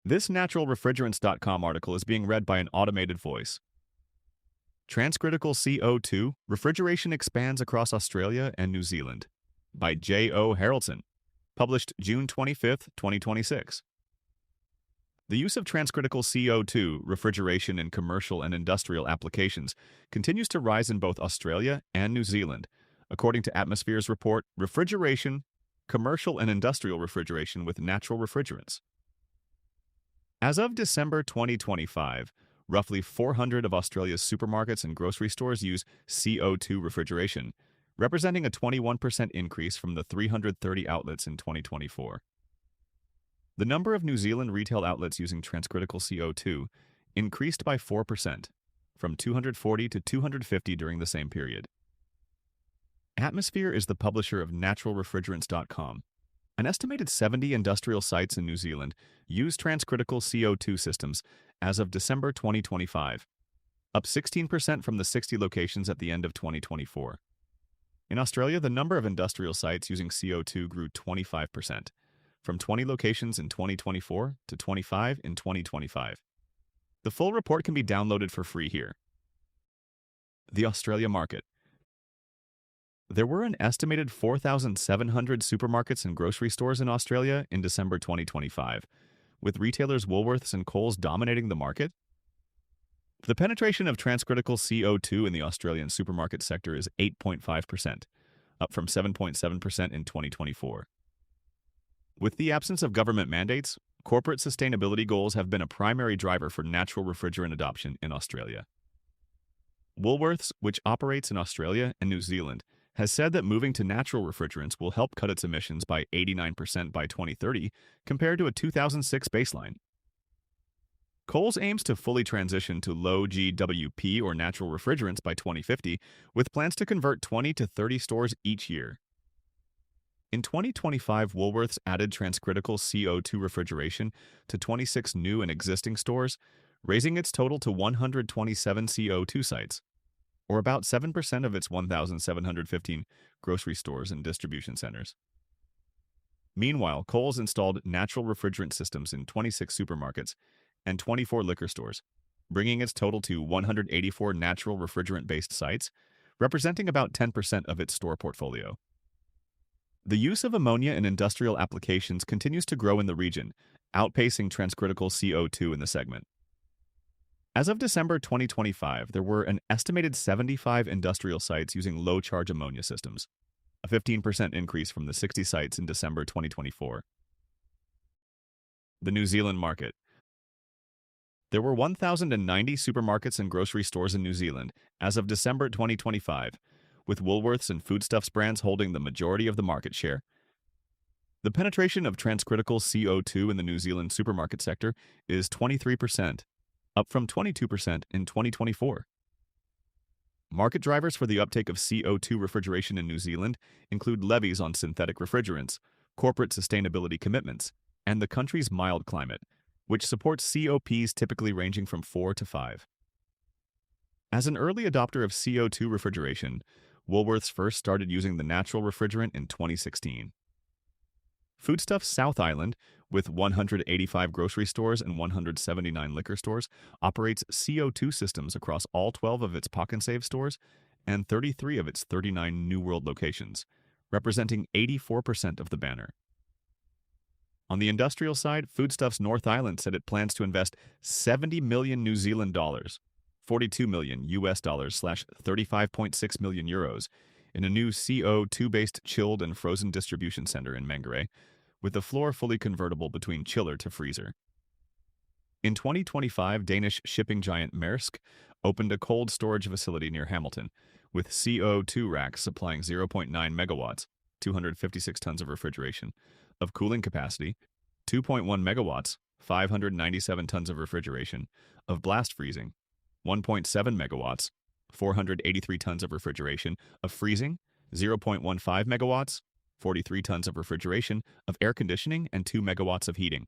This naturalrefrigerants.com article is being read by an automated voice. Transcritical CO2 Refrigeration Expands Across Australia and New Zealand by J.O. Haraldson, published June 25, 2026. The use of transcritical CO2 refrigeration in commercial and industrial applications continues to rise in both Australia and New Zealand, according to Atmosphere's report, Refrigeration, Commercial and Industrial Refrigeration with Natural Refrigerants. As of December 2025, roughly 400 of Australia's supermarkets and grocery stores use CO2 refrigeration, representing a 21% increase from the 330 outlets in 2024. The number of New Zealand retail outlets using transcritical CO2 increased by 4%, from 240 to 250 during the same period. Atmosphere is the publisher of naturalrefrigerants.com. An estimated 70 industrial sites in New Zealand use transcritical CO2 systems as of December 2025, up 16% from the 60 locations at the end of 2024. In Australia, the number of industrial sites using CO2 grew 25%, from 20 locations in 2024 to 25 in 2025. The full report can be downloaded for free here. The Australia market. There were an estimated 4,700 supermarkets and grocery stores in Australia in December 2025, with retailers Woolworths and Coles dominating the market. The penetration of transcritical CO2 in the Australian supermarket sector is 8.5%, up from 7.7% in 2024. With the absence of government mandates, corporate sustainability goals have been a primary driver for natural refrigerant adoption in Australia. Woolworths, which operates in Australia and New Zealand, has said that moving to natural refrigerants will help cut its emissions by 89% by 2030 compared to a 2006 baseline. Coles aims to fully transition to low GWP or natural refrigerants by 2050, with plans to convert 20 to 30 stores each year. In 2025, Woolworths added transcritical CO2 refrigeration to 26 new and existing stores, raising its total to 127 CO2 sites, or about 7% of its 1,715 grocery stores and distribution centers. Meanwhile, Coles installed natural refrigerant systems in 26 supermarkets and 24 liquor stores, bringing its total to 184 natural refrigerant-based sites, representing about 10% of its store portfolio. The use of ammonia in industrial applications continues to grow in the region, outpacing transcritical CO2 in the segment. As of December 2025, there were an estimated 75 industrial sites using low-charge ammonia systems, a 15% increase from the 60 sites in December 2024. The New Zealand market. There were 1,090 supermarkets and grocery stores in New Zealand as of December 2025, with Woolworths and Foodstuffs brands holding the majority of the market share. The penetration of transcritical CO2 in the New Zealand supermarket sector is 23%, up from 22% in 2024. Market drivers for the uptake of CO2 refrigeration in New Zealand include levies on synthetic refrigerants, corporate sustainability commitments, and the country's mild climate, which supports COPs typically ranging from 4 to 5. As an early adopter of CO2 refrigeration, Woolworths first started using the natural refrigerant in 2016. Foodstuffs South Island, with 185 grocery stores and 179 liquor stores, operates CO2 systems across all 12 of its Pack and Save stores and 33 of its 39 New World locations, representing 84% of the banner. On the industrial side, Foodstuffs North Island said it plans to invest 70 million New Zealand dollars, 42 million US dollars / 35.6 million euros, in a new CO2-based chilled and frozen distribution center in Mangere, with the floor fully convertible between chiller to freezer. In 2025, Danish shipping giant Maersk opened a cold storage facility near Hamilton, with CO2 racks supplying 0.9 megawatts, 256 tons of refrigeration, of cooling capacity, 2.1 megawatts, 597 tons of refrigeration, of blast freezing, 1.7 megawatts, 483 tons of refrigeration, of freezing, 0.15 megawatts, 43 tons of refrigeration, of air conditioning, and 2 megawatts of heating.